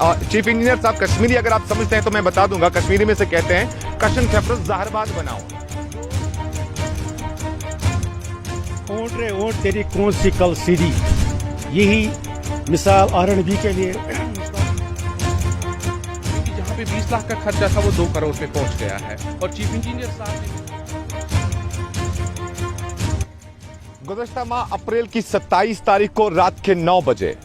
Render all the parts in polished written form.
Chief engineer साहब, कश्मीरी अगर आप समझते हैं तो मैं बता दूंगा, कश्मीरी में से कहते हैं कशन खेफरस जहरबाद बनाओ। ऊंट रे ऊंट तेरी कौन सी कल सीधी, यही मिसाल R&B के लिए। जहाँ पे 20 लाख का खर्चा था वो 2 करोड़ पे पहुंच गया है। और चीफ इंजीनियर साहब ने गुज़श्ता माह अप्रैल की 27 तारीख को रात के 9 बजे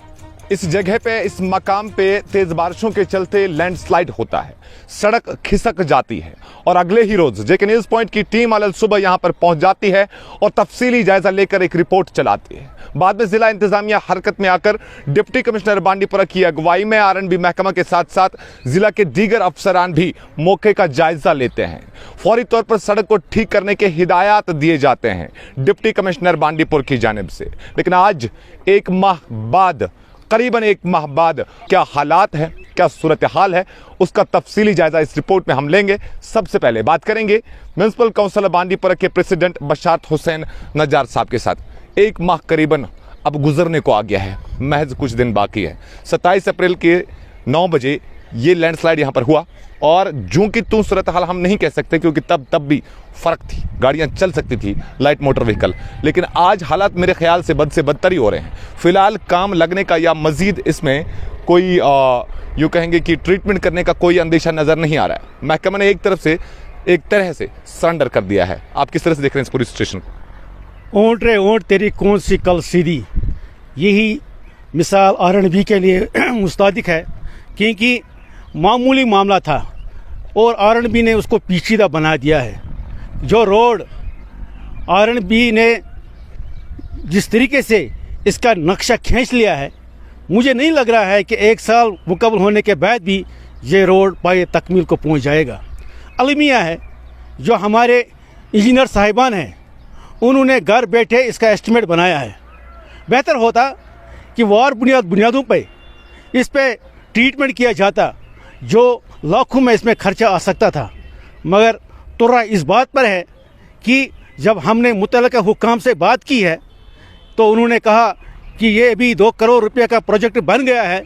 इस जगह पे, इस मकाम पे तेज बारिशों के चलते लैंडस्लाइड होता है, सड़क खिसक जाती है और अगले ही रोज जेके न्यूज पॉइंट की टीम अलग सुबह यहां पर पहुंच जाती है और तफसीली जायजा लेकर एक रिपोर्ट चलाती है। बाद में जिला इंतजामिया हरकत में आकर डिप्टी कमिश्नर बांडीपुरा की अगुवाई में R&B महकमा के साथ साथ जिला के दीगर अफसरान भी मौके का जायजा लेते हैं। फौरी तौर पर सड़क को ठीक करने के हिदायत दिए जाते हैं डिप्टी कमिश्नर बांडीपुर की जानिब से। लेकिन आज एक माह बाद, करीबन एक माह बाद, क्या हालात है, क्या सूरत हाल है, उसका तफसीली जायजा इस रिपोर्ट में हम लेंगे। सबसे पहले बात करेंगे म्युनिसिपल काउंसिल बांडीपुरा के प्रेसिडेंट बशारत हुसैन नज्जार साहब के साथ। एक माह करीबन अब गुजरने को आ गया है, महज कुछ दिन बाकी है। 27 अप्रैल के 9 बजे ये लैंडस्लाइड यहाँ पर हुआ और जूं की तूं सूरत हाल हम नहीं कह सकते, क्योंकि तब भी फर्क थी, गाड़ियां चल सकती थी, लाइट मोटर व्हीकल। लेकिन आज हालात मेरे ख्याल से बद से बदतर ही हो रहे हैं। फिलहाल काम लगने का या मजीद इसमें कोई यूँ कहेंगे कि ट्रीटमेंट करने का कोई अंदेशा नज़र नहीं आ रहा है। महकमा ने एक तरह से सरेंडर कर दिया है। आप किस तरह से देख रहे हैं इस पूरी सिचुएशन को? ऊंट रे ऊंट तेरी कौन सी कल सीधी, यही मिसाल R&B के लिए मुस्तादिक है, क्योंकि मामूली मामला था और R&B ने उसको पेचीदा बना दिया है। जो रोड R&B ने जिस तरीके से इसका नक्शा खींच लिया है, मुझे नहीं लग रहा है कि 1 साल मुकम्मल होने के बाद भी ये रोड पाए तकमील को पहुंच जाएगा। अलमिया है जो हमारे इंजीनियर साहिबान हैं, उन्होंने घर बैठे इसका एस्टिमेट बनाया है। बेहतर होता कि वार बुनियादों पे इस पे ट्रीटमेंट किया जाता, जो लाखों में इसमें खर्चा आ सकता था। मगर तुर्रा इस बात पर है कि जब हमने मुतल्लिका हुक्काम से बात की है तो उन्होंने कहा कि ये अभी 2 करोड़ रुपए का प्रोजेक्ट बन गया है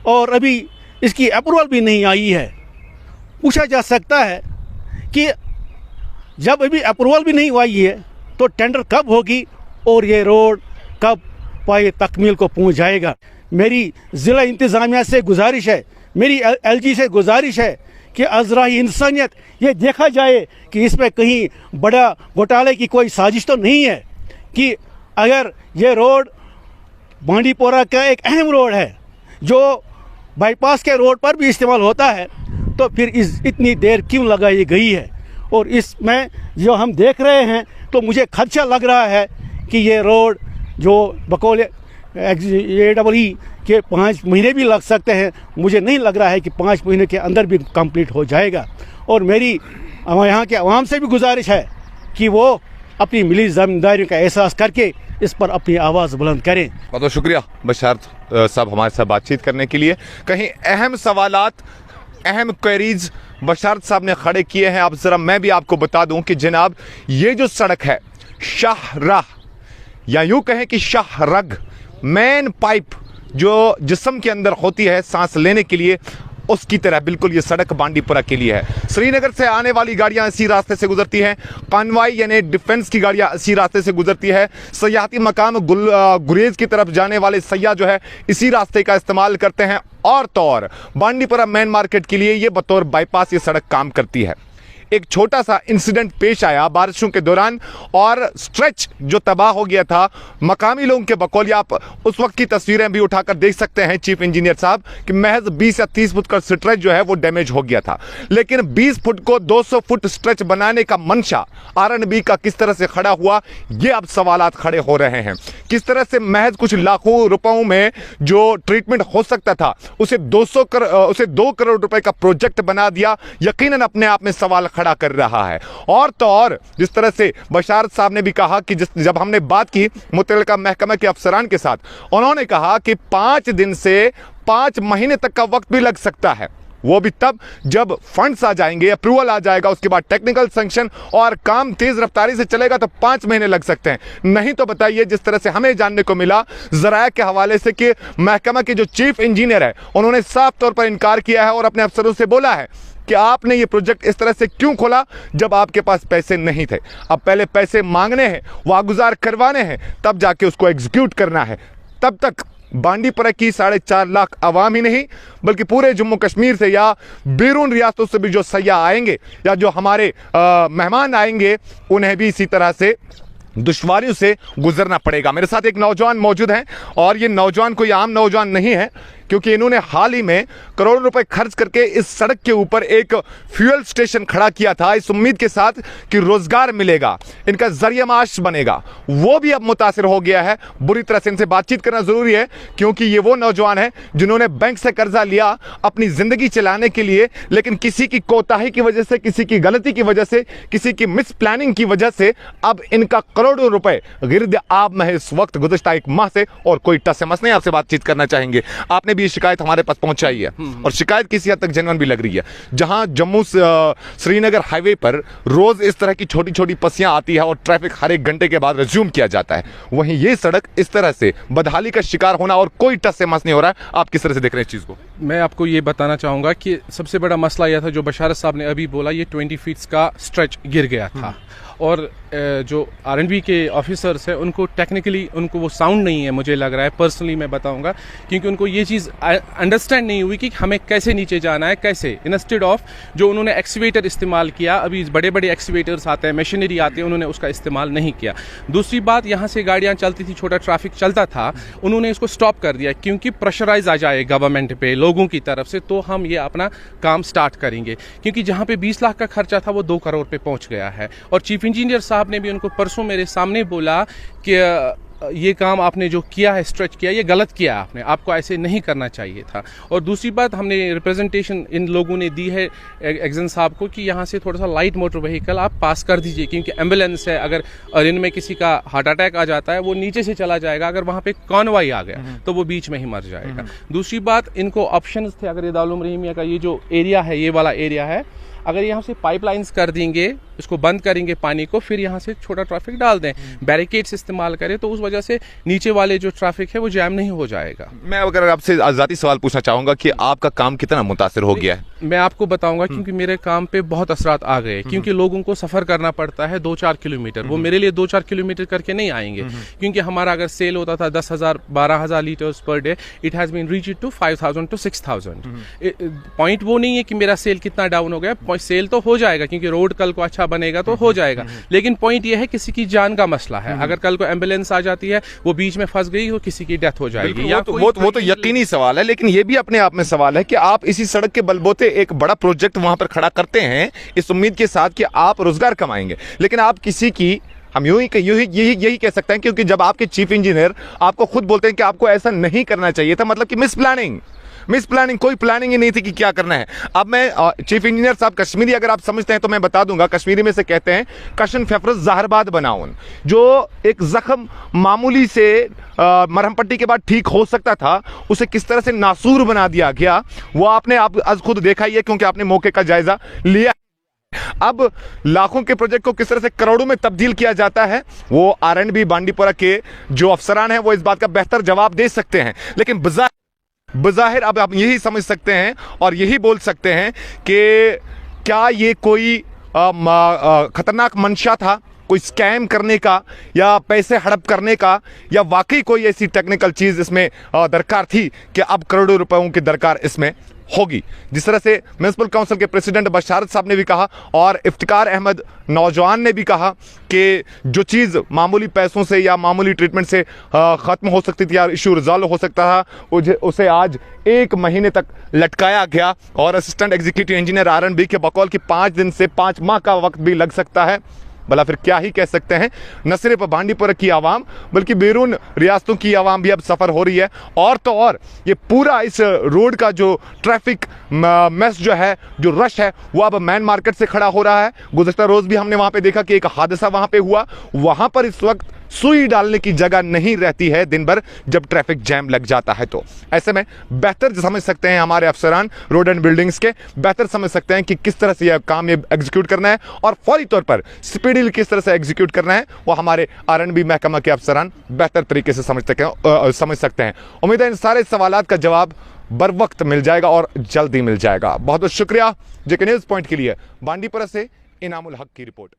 और अभी इसकी अप्रूवल भी नहीं आई है। पूछा जा सकता है कि जब अभी अप्रूवल भी नहीं आई है तो टेंडर कब होगी और ये रोड कब पाए तकमील को पहुंच जाएगा। मेरी ज़िला इंतज़ामिया से गुजारिश है, मेरी LG से गुजारिश है कि अज़राई इंसानियत ये देखा जाए कि इसमें कहीं बड़ा घोटाले की कोई साजिश तो नहीं है, कि अगर ये रोड बांडीपोरा का एक अहम रोड है जो बाईपास के रोड पर भी इस्तेमाल होता है, तो फिर इतनी देर क्यों लगाई गई है। और इसमें जो हम देख रहे हैं तो मुझे खदशा लग रहा है कि ये रोड जो बकौल AEE के 5 महीने भी लग सकते हैं, मुझे नहीं लग रहा है कि 5 महीने के अंदर भी कंप्लीट हो जाएगा। और मेरी यहाँ के अवाम से भी गुजारिश है कि वो अपनी मिली जिम्मेदारी का एहसास करके इस पर अपनी आवाज़ बुलंद करें। बहुत बहुत शुक्रिया बशारत साहब हमारे साथ बातचीत करने के लिए। कहीं अहम सवालात, अहम क्वेरीज बशारत साहब ने खड़े किए हैं। अब ज़रा मैं भी आपको बता दूं कि जनाब, ये जो सड़क है शाहराह, या यूँ कहें कि शाहरग, मेन पाइप जो जिस्म के अंदर होती है सांस लेने के लिए, उसकी तरह बिल्कुल ये सड़क बांडीपुरा के लिए है। श्रीनगर से आने वाली गाड़ियां इसी रास्ते से गुजरती हैं, कानवाई यानी डिफेंस की गाड़ियां इसी रास्ते से गुजरती है, सयाहती मकाम गुरेज की तरफ जाने वाले सयाह जो है इसी रास्ते का इस्तेमाल करते हैं। और तो और बांडीपुरा मेन मार्केट के लिए ये बतौर बाईपास ये सड़क काम करती है। एक छोटा सा इंसिडेंट पेश आया बारिशों के दौरान और स्ट्रेच जो तबाह हो गया था, मकामी लोगों के बकौल, आप उस वक्त की तस्वीरें भी उठाकर देख सकते हैं चीफ इंजीनियर साहब, कि महज 20 या 30 फुट का स्ट्रेच जो है वो डैमेज हो गया था। लेकिन 20 फुट को 200 फुट स्ट्रेच बनाने का मंशा R&B का किस तरह से खड़ा हुआ, ये अब सवालात खड़े हो रहे हैं। किस तरह से महज कुछ लाखों रुपयों में जो ट्रीटमेंट हो सकता था उसे 2 करोड़ रुपए का प्रोजेक्ट बना दिया, यकीनन अपने आप में सवाल खड़ा कर रहा है। और तो और जिस तरह से बशारत साहब ने भी कहा कि जब हमने बात की मुतल्लिका महकमा के अफसरान के साथ, उन्होंने कहा कि 5 दिन से 5 महीने तक का वक्त भी लग सकता है। वो भी तब जब फंड्स आ जाएंगे, अप्रूवल आ जाएगा, उसके बाद टेक्निकल सैंक्शन और काम तेज रफ्तारी से चलेगा तो 5 महीने लग सकते हैं। नहीं तो बताइए, जिस तरह से हमें जानने को मिला ज़राए के हवाले से कि महकमा के जो चीफ इंजीनियर है उन्होंने साफ तौर पर इनकार किया है और अपने अफसरों से बोला है कि आपने ये प्रोजेक्ट इस तरह से क्यों खोला जब आपके पास पैसे नहीं थे। अब पहले पैसे मांगने हैं, वागुजार करवाने हैं, तब जाके उसको एग्जीक्यूट करना है। तब तक बांडीपुरा की 4.5 लाख आवाम ही नहीं बल्कि पूरे जम्मू कश्मीर से या बैरून रियासतों से भी जो सयाह आएंगे या जो हमारे मेहमान आएंगे उन्हें भी इसी तरह से दुश्वारियों से गुजरना पड़ेगा। मेरे साथ एक नौजवान मौजूद हैं और ये नौजवान कोई आम नौजवान नहीं है, क्योंकि इन्होंने हाल ही में करोड़ों रुपए खर्च करके इस सड़क के ऊपर एक फ्यूल स्टेशन खड़ा किया था, इस उम्मीद के साथ कि रोजगार मिलेगा, इनका जरिया माश बनेगा। वो भी अब मुतासिर हो गया है। बुरी तरह से इनसे बातचीत करना जरूरी है, क्योंकि ये वो नौजवान है जिन्होंने बैंक से कर्जा लिया अपनी जिंदगी चलाने के लिए, लेकिन किसी की कोताही की वजह से, किसी की गलती की वजह से, किसी की मिस प्लानिंग की वजह से अब इनका करोड़ों रुपए गिरद आब में है इस वक्त गुज़श्ता 1 माह से, और कोई टस से मस नहीं। आपसे बातचीत करना चाहेंगे। आपने भी शिकायत हमारे पास पहुंचाई है और शिकायत किसी हद तक जेन्युइन भी लग रही है। जहां जम्मू श्रीनगर हाईवे पर रोज इस तरह की छोटी छोटी पसियां आती है और ट्रैफिक हर 1 घंटे के बाद रिज्यूम किया जाता है, वहीं ये सड़क इस तरह से बदहाली का शिकार होना और कोई टस से मस नहीं हो रहा है। आप किस तरह से देख रहे हैं इस चीज को? मैं आपको ये बताना चाहूँगा कि सबसे बड़ा मसला यह था जो बशारत साहब ने अभी बोला, ये 20 फीट्स का स्ट्रेच गिर गया था और जो R&B के ऑफिसर्स हैं उनको टेक्निकली उनको वो साउंड नहीं है, मुझे लग रहा है पर्सनली मैं बताऊंगा, क्योंकि उनको ये चीज़ अंडरस्टैंड नहीं हुई कि हमें कैसे नीचे जाना है, कैसे, इंस्टेड ऑफ जो उन्होंने एक्सीवेटर इस्तेमाल किया, अभी बड़े बड़े एक्सीवेटर्स आते हैं, मशीनरी आते हैं, उन्होंने उसका इस्तेमाल नहीं किया। दूसरी बात, यहाँ से गाड़ियाँ चलती थी, छोटा ट्रैफिक चलता था, उन्होंने इसको स्टॉप कर दिया क्योंकि प्रेशराइज आ जाए गवर्नमेंट पे लोगों की तरफ से, तो हम ये अपना काम स्टार्ट करेंगे। क्योंकि जहाँ पे 20 लाख का खर्चा था वो 2 करोड़ पे पहुँच गया है। और चीफ इंजीनियर साहब ने भी उनको परसों मेरे सामने बोला कि ये काम आपने जो किया है, स्ट्रेच किया, ये गलत किया आपने, आपको ऐसे नहीं करना चाहिए था। और दूसरी बात, हमने रिप्रेजेंटेशन इन लोगों ने दी है एग्जन साहब को कि यहाँ से थोड़ा सा लाइट मोटर व्हीकल आप पास कर दीजिए, क्योंकि एम्बुलेंस है, अगर अरिन में किसी का हार्ट अटैक आ जाता है वो नीचे से चला जाएगा, अगर वहाँ पे कॉन्वॉय आ गया तो वो बीच में ही मर जाएगा। दूसरी बात, इनको ऑप्शंस थे, अगर ये दारुल रहीमिया का ये जो एरिया है, ये वाला एरिया है, अगर यहाँ से पाइपलाइंस कर देंगे, इसको बंद करेंगे पानी को, फिर यहाँ से छोटा ट्रैफिक डाल दें, बैरिकेड्स इस्तेमाल करें, तो उस वजह से नीचे वाले जो ट्रैफिक है वो जैम नहीं हो जाएगा। मैं अगर आपसे आजादी सवाल पूछना चाहूंगा कि आपका काम कितना मुतासिर हो गया है? मैं आपको बताऊंगा, क्योंकि मेरे काम पे बहुत असरात आ गए, क्योंकि लोगों को सफर करना पड़ता है 2-4 किलोमीटर, वो मेरे लिए 2-4 किलोमीटर करके नहीं आएंगे, क्योंकि हमारा अगर सेल होता था 10,000-12,000 litres per day, it has been reach to 5,000 to 6,000। Point वो नहीं है कि मेरा सेल कितना डाउन हो गया, सेल तो हो जाएगा क्योंकि रोड कल को अच्छा बनेगा तो हो जाएगा, लेकिन पॉइंट ये है किसी की जान का मसला है। अगर कल को एम्बुलेंस आ जाती है, वो बीच में फंस गई, तो किसी की डेथ हो जाएगी। वो तो यकीनी सवाल है, लेकिन ये भी अपने आप में सवाल है कि आप इसी सड़क के बलबूते एक बड़ा प्रोजेक्ट वहां पर खड़ा करते हैं इस उम्मीद के साथ कि आप रोजगार कमाएंगे, लेकिन आप किसी की, हम यही कह सकते हैं, क्योंकि जब आपके चीफ इंजीनियर आपको खुद बोलते हैं कि आपको ऐसा नहीं करना चाहिए था, मतलब कि मिस प्लानिंग, कोई प्लानिंग ही नहीं थी कि क्या करना है। अब मैं चीफ इंजीनियर साहब कश्मीरी अगर आप समझते हैं तो मैं बता दूंगा, कश्मीरी में से कहते हैं कशन फेफरस जहरबाद बनाउन, जो एक जख्म मामूली से मरहम पट्टी के बाद ठीक हो सकता था, उसे किस तरह से नासूर बना दिया गया, वो आपने आज खुद देखा ही है, क्योंकि आपने मौके का जायजा लिया। अब लाखों के प्रोजेक्ट को किस तरह से करोड़ों में तब्दील किया जाता है, वो R&B बांडीपुरा के जो अफसरान हैं वो इस बात का बेहतर जवाब दे सकते हैं। लेकिन बज़ाहिर अब आप यही समझ सकते हैं और यही बोल सकते हैं कि क्या ये कोई खतरनाक मंशा था, कोई स्कैम करने का या पैसे हड़प करने का, या वाकई कोई ऐसी टेक्निकल चीज़ इसमें दरकार थी कि अब करोड़ों रुपयों की दरकार इसमें होगी। जिस तरह से म्युनिसिपल काउंसिल के प्रेसिडेंट बशारत साहब ने भी कहा और इफ्तिकार अहमद नौजवान ने भी कहा कि जो चीज़ मामूली पैसों से या मामूली ट्रीटमेंट से ख़त्म हो सकती थी या इशू रिजॉल्व हो सकता था, उसे आज 1 महीने तक लटकाया गया। और असिस्टेंट एग्जीक्यूटिव इंजीनियर R&B के बकौल की 5 दिन से 5 माह का वक्त भी लग सकता है। भला फिर क्या ही कह सकते हैं। न सिर्फ बांडीपुरा की आवाम बल्कि बैरून रियासतों की आवाम भी अब सफ़र हो रही है। और तो और ये पूरा इस रोड का जो ट्रैफिक मेस जो है, जो रश है, वो अब मैन मार्केट से खड़ा हो रहा है। गुज़श्ता रोज़ भी हमने वहाँ पे देखा कि एक हादसा वहाँ पे हुआ। वहाँ पर इस वक्त सुई डालने की जगह नहीं रहती है दिन भर जब ट्रैफिक जैम लग जाता है। तो ऐसे में बेहतर समझ सकते हैं हमारे अफसरान रोड एंड बिल्डिंग्स के, बेहतर समझ सकते हैं कि किस तरह से यह काम ये एग्जीक्यूट करना है और फौरी तौर पर स्पीडीली किस तरह से एग्जीक्यूट करना है, वो हमारे आरएनबी महकमा के अफसरान बेहतर तरीके से समझ सकते हैं। उम्मीद है इन सारे सवालात का जवाब बर वक्त मिल जाएगा और जल्दी मिल जाएगा। बहुत बहुत शुक्रिया जेके न्यूज़ पॉइंट के लिए। बांडीपुरा से इनामुल हक की रिपोर्ट।